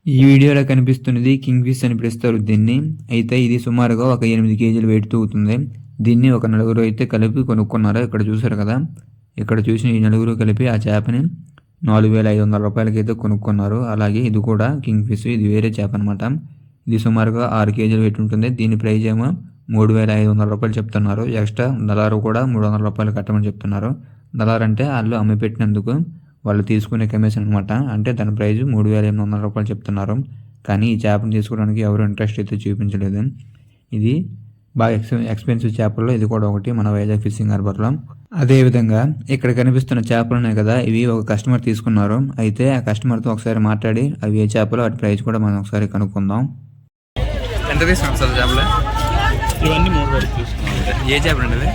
ఈ వీడియోలో కనిపిస్తున్నది కింగ్ ఫిష్ అని పిలుస్తారు దీన్ని. అయితే ఇది సుమారుగా ఒక 8 కేజీలు వెయిట్ తూగుతుంది. దీన్ని ఒక నలుగురు అయితే కలిపి కొనుక్కున్నారు. ఇక్కడ చూసారు కదా, ఇక్కడ చూసిన ఈ నలుగురు కలిపి ఆ చేపని 4,500 రూపాయలకి అయితే కొనుక్కున్నారు. అలాగే ఇది కూడా కింగ్ ఫిష్, ఇది వేరే చేప అనమాట. ఇది సుమారుగా 6 కేజీలు వెయిట్ ఉంటుంది. దీని ప్రైజ్ ఏమో 3,500 రూపాయలు చెప్తున్నారు. ఎక్స్ట్రా దళారు కూడా 300 రూపాయలు కట్టమని చెప్తున్నారు. దళారు అంటే వాళ్ళు అమ్మి పెట్టినందుకు వాళ్ళు తీసుకునే కమిషన్ అనమాట. అంటే దాని ప్రైజ్ 3,800 రూపాయలు చెప్తున్నారు. కానీ ఈ చేపను తీసుకోవడానికి ఎవరు ఇంట్రెస్ట్ అయితే చూపించలేదు. ఇది బాగా ఎక్స్పెన్సివ్ చేపల్లో ఇది కూడా ఒకటి మన వైజాగ్ ఫిషింగ్ హార్బర్లో. అదేవిధంగా ఇక్కడ కనిపిస్తున్న చేపలు ఉన్నాయి కదా, ఇవి ఒక కస్టమర్ తీసుకున్నారు. అయితే ఆ కస్టమర్తో ఒకసారి మాట్లాడి అవి ఏ చేపలు వాటి ప్రైస్ కూడా మనం ఒకసారి కనుక్కుందాం. ఎంత తీసుకున్నాం సార్ చేపలు? ఇవన్నీ 3 వరకు తీసుకున్నాం. ఏ చేపలు అండి?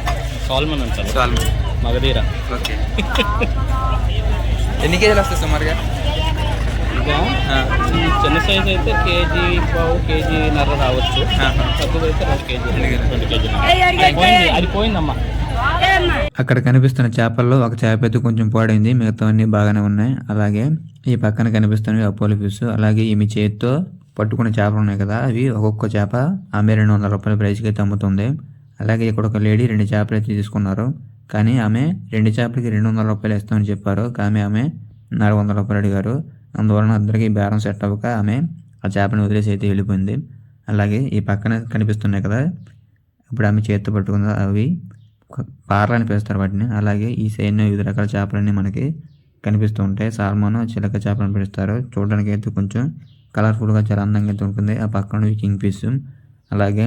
సాల్మన్ అంటారు. సాల్మన్, మగధీర. ఓకే. ఎన్ని కేజీలు వస్తాయి సుమారుగా? ఇంకా చిన్న సైజ్ అయితే కేజీ పావు, కేజీన్నర రావచ్చు. పెద్దదైతే 2 కేజీలు, 20 కేజీలు. అది పోయిందమ్మా. అక్కడ కనిపిస్తున్న చేపల్లో ఒక చేప అయితే కొంచెం పాడైంది, మిగతావన్నీ బాగానే ఉన్నాయి. అలాగే ఈ పక్కన కనిపిస్తున్నవి అపోలో ఫిష్. అలాగే ఈ మీ చేతితో పట్టుకున్న చేపలు ఉన్నాయి కదా, అవి ఒక్కొక్క చేప ఆమె 200 రూపాయల ప్రైస్కి అయితే అమ్ముతుంది. అలాగే ఇక్కడ ఒక లేడీ 2 చేపలు అయితే తీసుకున్నారు. కానీ ఆమె 2 చేపలకి 200 రూపాయలు ఇస్తామని చెప్పారు. కానీ ఆమె 400 రూపాయలు అడిగారు. అందువలన అందరికీ బేరం సెట్ అవ్వక ఆమె ఆ చేపని వదిలేసి అయితే వెళ్ళిపోయింది. అలాగే ఈ పక్కన కనిపిస్తున్నాయి కదా, ఇప్పుడు ఆమె చేతితో పట్టుకుంది, అవి పార్లని పేస్తారు వాటిని. అలాగే ఈ సైడ్ వివిధ రకాల చేపలన్నీ మనకి కనిపిస్తూ ఉంటాయి. సాల్మన్, చిలక చేపలను పిలుస్తారు. చూడడానికి అయితే కొంచెం కలర్ఫుల్గా చాలా అందంగా అయితే ఉంటుంది. ఆ పక్కన కింగ్ ఫిష్, అలాగే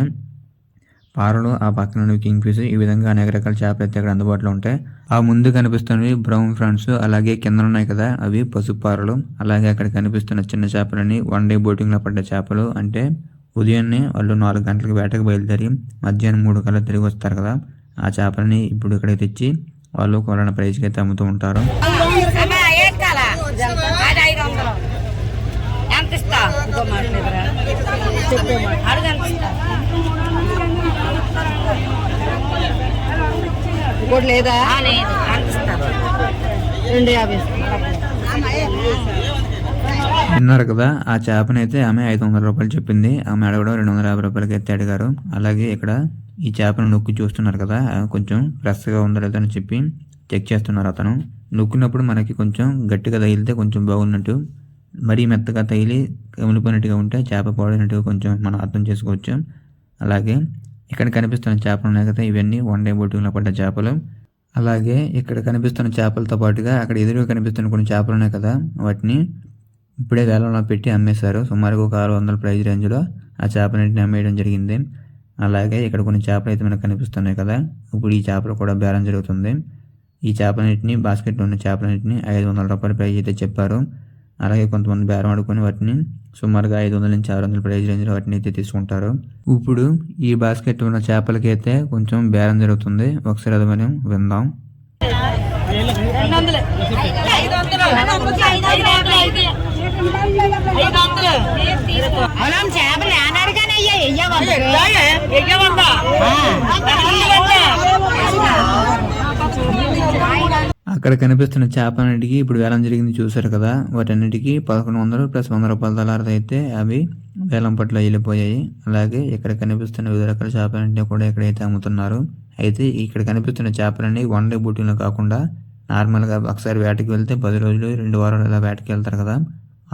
పారలు, ఆ పక్కన కింగ్ ఫిష్, ఈ విధంగా అనేక రకాల చేపలు అయితే ఇక్కడ అందుబాటులో ఉంటాయి. ఆ ముందు కనిపిస్తున్నవి బ్రౌన్ ఫ్రాన్స్, అలాగే కింద ఉన్నాయి కదా అవి పసుపు పారలు. అలాగే అక్కడ కనిపిస్తున్న చిన్న చేపలని 1 డే బోటింగ్లో పడ్డ చేపలు. అంటే ఉదయాన్నే వాళ్ళు 4 గంటలకు వేటకు బయలుదేరి మధ్యాహ్నం 3 కల్లా తిరిగి వస్తారు కదా, ఆ చేపలని ఇప్పుడు ఇక్కడ తెచ్చి వాళ్ళు కొలన ప్రైస్కి అయితే అమ్ముతూ ఉంటారు. విన్నారు కదా, ఆ చేపనైతే ఆమె 500 రూపాయలు చెప్పింది. ఆమె అడగడం 250 రూపాయలకి అయితే అడిగారు. అలాగే ఇక్కడ ఈ చేపను నొక్కి చూస్తున్నారు కదా, కొంచెం ఫ్రెష్గా ఉందో లేదో అని చెప్పి చెక్ చేస్తున్నారు. అతను నొక్కినప్పుడు మనకి కొంచెం గట్టిగా తగిలితే కొంచెం బాగున్నట్టు, మరీ మెత్తగా తగిలి కమిలిపోయినట్టుగా ఉంటే చేప పాడైనట్టుగా కొంచెం మనం అర్థం చేసుకోవచ్చు. అలాగే ఇక్కడ కనిపిస్తున్న చేపలు ఉన్నాయి కదా, ఇవన్నీ 1 డే బోటింగ్లో పడ్డ చేపలు. అలాగే ఇక్కడ కనిపిస్తున్న చేపలతో పాటుగా అక్కడ ఎదురుగా కనిపిస్తున్న కొన్ని చేపలు ఉన్నాయి కదా, వాటిని ఇప్పుడే వేలంలో పెట్టి అమ్మేశారు. సుమారుగా ఒక 600 ప్రైజ్ రేంజ్లో ఆ చేపలన్నింటిని అమ్మేయడం జరిగింది. అలాగే ఇక్కడ కొన్ని చేపలు అయితే మనకు కనిపిస్తున్నాయి కదా, ఇప్పుడు ఈ చేపలు కూడా బేరం జరుగుతుంది. ఈ చేపలన్నింటినీ, బాస్కెట్లో ఉన్న చేపలన్నింటినీ 500 రూపాయల ప్రైజ్ అయితే చెప్పారు. అలాగే కొంతమంది బేరం ఆడుకొని వాటిని సుమారుగా 500 నుంచి 600 ప్రైజ్ రేంజ్లో వాటిని అయితే తీసుకుంటారు. ఇప్పుడు ఈ బాస్కెట్ ఉన్న చేపలకి అయితే కొంచెం బేరం జరుగుతుంది. ఒకసారి అది మనం విందాం. అక్కడ కనిపిస్తున్న చేపలన్నిటికీ ఇప్పుడు వేలం జరిగింది చూసారు కదా, వాటన్నిటికీ 1100 ప్లస్ 100 రూపాయల దళారులు అయితే అవి వేలం పట్ల వెళ్ళిపోయాయి. అలాగే ఇక్కడ కనిపిస్తున్న వివిధ రకాల చేపలన్నింటినీ కూడా ఇక్కడైతే అమ్ముతున్నారు. అయితే ఇక్కడ కనిపిస్తున్న చేపలన్నీ 1 డే బోటింగ్లో కాకుండా నార్మల్గా ఒకసారి వేటకి వెళ్తే 10 రోజులు 2 వారాలు ఇలా వేటకి వెళ్తారు కదా,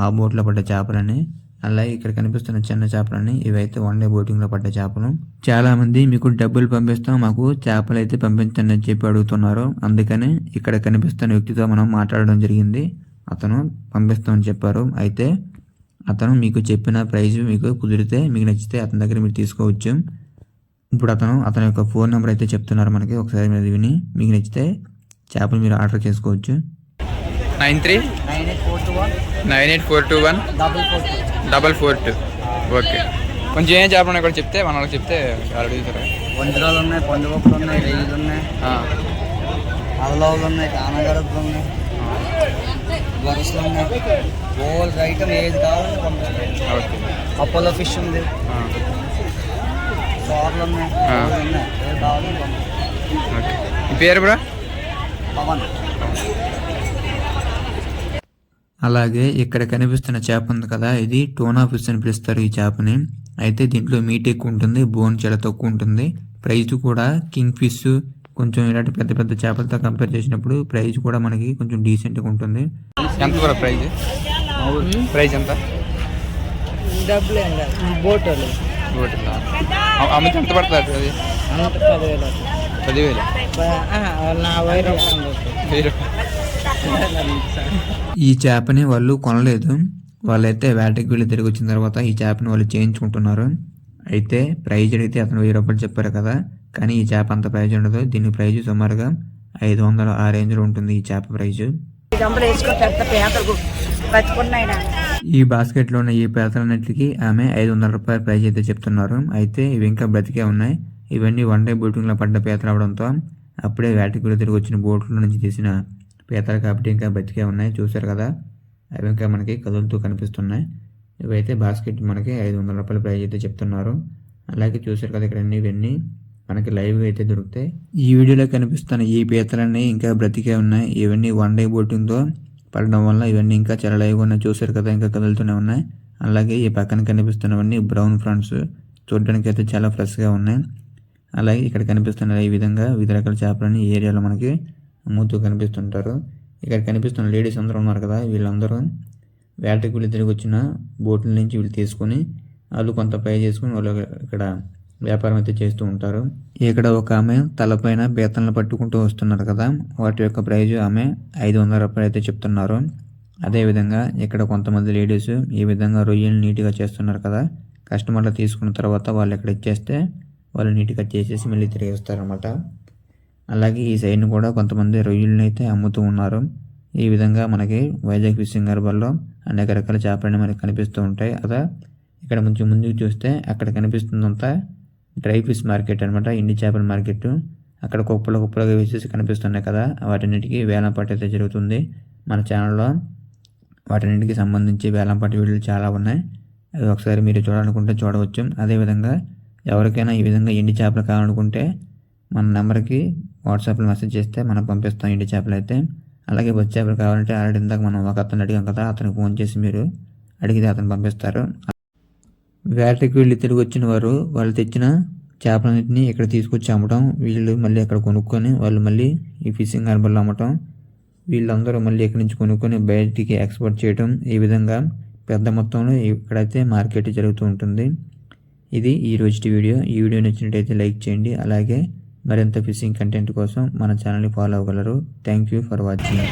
ఆ బోట్లో పడ్డ చేపలని. అలాగే ఇక్కడ కనిపిస్తున్న చిన్న చేపలని ఇవైతే 1 డే బోటింగ్లో పడ్డ చేపలు. చాలా మంది మీకు డబ్బులు పంపిస్తాం, మాకు చేపలు అయితే పంపించండి అని చెప్పి అడుగుతున్నారు. అందుకని ఇక్కడ కనిపిస్తున్న వ్యక్తితో మనం మాట్లాడడం జరిగింది. అతను పంపిస్తామని చెప్పారు. అయితే అతను మీకు చెప్పిన ప్రైజ్ మీకు కుదిరితే, మీకు నచ్చితే అతని దగ్గర మీరు తీసుకోవచ్చు. ఇప్పుడు అతని యొక్క ఫోన్ నెంబర్ అయితే చెప్తున్నారు మనకి, ఒకసారి మీరు విని మీకు నచ్చితే చేపలు మీరు ఆర్డర్ చేసుకోవచ్చు. 9398421442. ఓకే, కొంచెం ఏం చేపలు ఉన్నాయి కూడా చెప్తే మన వాళ్ళకి చెప్తే అడుగుతారా? వంజరాలు ఉన్నాయి, పండుగలు ఉన్నాయి, రెయ్యలు ఉన్నాయి, అలలోలు ఉన్నాయి, కానగడలు ఉన్నాయి, వరుసలు ఉన్నాయి. ఓల్ ఐటమ్ ఏది కావాలని పంపిస్తాయి. ఓకే, అపోలో ఫిష్ ఉంది, సార్లు ఉన్నాయి, ఏది కావాలని పంపిస్తాయి. ఓకే, మీ పేరు బ్రో? పవన్. అలాగే ఇక్కడ కనిపిస్తున్న చేప ఉంది కదా, ఇది టోనా ఫిష్ అని పిలుస్తారు ఈ చేపని. అయితే దీంట్లో మీట్ ఎక్కువ ఉంటుంది, బోన్ చాలా తక్కువ ఉంటుంది. ప్రైస్ కూడా కింగ్ ఫిష్ కొంచెం ఇలాంటి పెద్ద పెద్ద చేపలతో కంపేర్ చేసినప్పుడు ప్రైస్ కూడా మనకి కొంచెం డీసెంట్గా ఉంటుంది. ఎంత కూడా ప్రైస్ ఎంత? డబ్బులు బోటలు అమ్మితే ఎంత పడుతుంది అది? 10,000. ఈ చేపని వాళ్ళు కొనలేదు, వాళ్ళైతే వేటకి వెళ్ళి తిరిగి వచ్చిన తర్వాత ఈ చేపని వాళ్ళు చేయించుకుంటున్నారు. అయితే ప్రైజ్ అడిగితే అతను 1000 రూపాయలు చెప్పారు కదా, కానీ ఈ చేప అంత ప్రైజ్ ఉండదు. దీని ప్రైజ్ సుమారుగా 500 ఆ రేంజ్లో ఉంటుంది ఈ చేప ప్రైజ్. ఈ బాస్కెట్లో ఉన్న ఈ పీతలన్నిటికీ ఆమె 500 రూపాయల ప్రైజ్ అయితే చెప్తున్నారు. అయితే ఇవి ఇంకా బ్రతికే ఉన్నాయి. ఇవన్నీ వన్ డే బోటింగ్లో పడ్డ పీతలు అవడంతో అప్పుడే వేటకి వెళ్ళి తిరిగి వచ్చిన బోట్ల నుంచి తీసిన పీతలు కాబట్టి ఇంకా బ్రతికే ఉన్నాయి. చూసారు కదా, అవి ఇంకా మనకి కదులుతూ కనిపిస్తున్నాయి. ఇవైతే బాస్కెట్ మనకి 500 రూపాయల ప్రైజ్ అయితే చెప్తున్నారు. అలాగే చూసారు కదా, ఇక్కడ ఇవన్నీ మనకి లైవ్గా అయితే దొరుకుతాయి. ఈ వీడియోలో కనిపిస్తున్న ఈ పీతలన్నీ ఇంకా బ్రతికే ఉన్నాయి. ఇవన్నీ వన్ డే బోటింగ్తో పడడం వల్ల ఇవన్నీ ఇంకా చాలా లైవ్గా ఉన్నాయి. చూసారు కదా, ఇంకా కదులుతూనే ఉన్నాయి. అలాగే ఈ పక్కన కనిపిస్తున్నవన్నీ బ్రౌన్ ఫ్రాన్స్, చూడడానికి అయితే చాలా ఫ్రెష్గా ఉన్నాయి. అలాగే ఇక్కడ కనిపిస్తున్న ఈ విధంగా వివిధ రకాల చేపలని ఈ ఏరియాలో మనకి అమ్ముతూ కనిపిస్తుంటారు. ఇక్కడ కనిపిస్తున్న లేడీస్ అందరూ ఉన్నారు కదా, వీళ్ళందరూ వేటకి వెళ్ళి తిరిగి వచ్చిన బోట్ల నుంచి వీళ్ళు తీసుకొని వాళ్ళు కొంత పే చేసుకుని వాళ్ళు ఇక్కడ వ్యాపారం అయితే చేస్తూ ఉంటారు. ఇక్కడ ఒక ఆమె తలపైన పీతలను పట్టుకుంటూ వస్తున్నారు కదా, వాటి యొక్క ప్రైజ్ ఆమె 500 రూపాయలు అయితే చెప్తున్నారు. అదేవిధంగా ఇక్కడ కొంతమంది లేడీస్ ఈ విధంగా రొయ్యలు నీట్గా చేస్తున్నారు కదా, కస్టమర్లు తీసుకున్న తర్వాత వాళ్ళు ఇక్కడ ఇచ్చేస్తే వాళ్ళు నీట్గా చేసేసి మళ్ళీ తిరిగి వస్తారనమాట. అలాగే ఈ సైడ్ని కూడా కొంతమంది రొయ్యలను అయితే అమ్ముతూ ఉన్నారు. ఈ విధంగా మనకి వైజాగ్ ఫిషింగ్ హార్బర్లో అనేక రకాల చేపలని మనకి కనిపిస్తూ ఉంటాయి. అదా ఇక్కడ కొంచెం ముందుకు చూస్తే అక్కడ కనిపిస్తుందంతా డ్రై ఫిష్ మార్కెట్ అనమాట, ఎండి చేపల మార్కెట్. అక్కడ కుప్పలుగా వేసేసి కనిపిస్తున్నాయి కదా, వాటన్నిటికీ వేలంపాట అయితే జరుగుతుంది. మన ఛానల్లో వాటన్నిటికి సంబంధించి వేలంపాటి వీడియోలు చాలా ఉన్నాయి. అవి ఒకసారి మీరు చూడాలనుకుంటే చూడవచ్చు. అదేవిధంగా ఎవరికైనా ఈ విధంగా ఎండి చేపలు కావాలనుకుంటే మన నెంబర్కి వాట్సాప్లో మెసేజ్ చేస్తే మనం పంపిస్తాం ఎండి చేపలు అయితే. అలాగే బొచ్చు చేపలు కావాలంటే ఆల్రెడీ ఇందాక మనం ఒక అతను అడిగాం కదా, అతనికి ఫోన్ చేసి మీరు అడిగితే అతను పంపిస్తారు. వేటకి వెళ్ళి తిరిగి వచ్చిన వారు వాళ్ళు తెచ్చిన చేపలన్నింటినీ ఇక్కడ తీసుకొచ్చి అమ్మటం, వీళ్ళు మళ్ళీ అక్కడ కొనుక్కొని వాళ్ళు మళ్ళీ ఈ ఫిషింగ్ హార్బర్లో అమ్మటం, వీళ్ళందరూ మళ్ళీ ఇక్కడి నుంచి కొనుక్కొని బయటికి ఎక్స్పోర్ట్ చేయడం, ఈ విధంగా పెద్ద మొత్తంలో ఇక్కడైతే మార్కెట్ జరుగుతూ ఉంటుంది. ఇది ఈ రోజు వీడియో. ఈ వీడియో నచ్చినట్టయితే లైక్ చేయండి. అలాగే మరింత ఫిషింగ్ కంటెంట్ కోసం మన ఛానల్ని ఫాలో అవ్వగలరు. Thank you for watching.